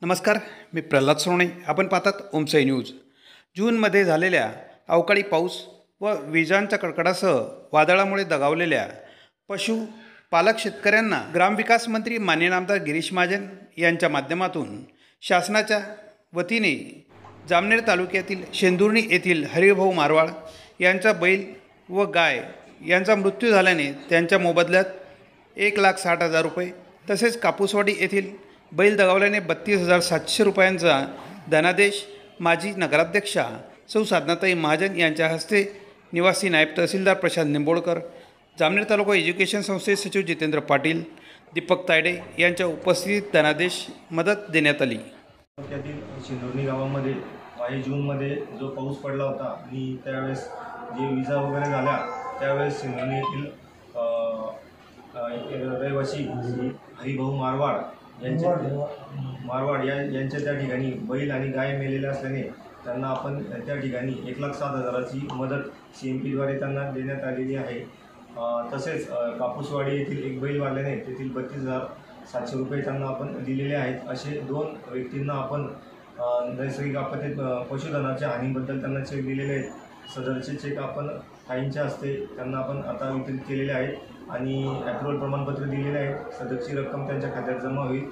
नमस्कार, मी प्रल्हाद सोने. आपण पाहतात ओमसाई न्यूज. जूनमध्ये झालेल्या अवकाळी पाऊस व विजांच्या कडकडासह वादळामुळे दगावलेल्या पशुपालक शेतकऱ्यांना ग्रामविकास मंत्री माननीय आमदार गिरीश महाजन यांच्या माध्यमातून शासनाच्या वतीने जामनेर तालुक्यातील शेंदुर्णी येथील हरिभाऊ मारवाड यांचा बैल व गाय यांचा मृत्यू झाल्याने त्यांच्या मोबदल्यात 1,60,000 रुपये, तसेच कापूसवाडी येथील बैल दगावल्याने 32,700 रुपयांचा धनादेश माजी नगराध्यक्षा सौ साधनाताई महाजन यांच्या हस्ते निवासी नायब तहसीलदार प्रशांत निंबोडकर, जामनेर तालुका एज्युकेशन संस्थेचे सचिव जितेंद्र पाटील, दीपक तायडे यांच्या उपस्थितीत धनादेश मदत देण्यात आली. तालुक्यातील शेंदुर्णी गावामध्ये जूनमध्ये जो पाऊस पडला होता आणि त्यावेळेस जे विजा वगैरे झाल्या, त्यावेळेस शेंदुर्णी येथील रहिवासी हरिभाऊ मारवाड यांच्या त्या ठिकाणी बैल आणि गाय मेलेले असल्याने त्यांना आपण त्या ठिकाणी 1,60,000ची मदत CMPद्वारे त्यांना देण्यात आलेली आहे. तसेच कापूसवाडी येथील एक बैल वारल्याने तेथील 32,700 रुपये त्यांना आपण दिलेले आहेत. असे 2 व्यक्तींना आपण नैसर्गिक आपत्तीत पशुधनाच्या हानीबद्दल त्यांना चेक दिलेले आहेत. सदरचे चेक आपण ताईंच्या हस्ते त्यांना आपण आता वितरित केलेले आहेत आणि ॲप्रुव्हल प्रमाणपत्र दिलेले आहे. सदरची रक्कम त्यांच्या खात्यात जमा होईल.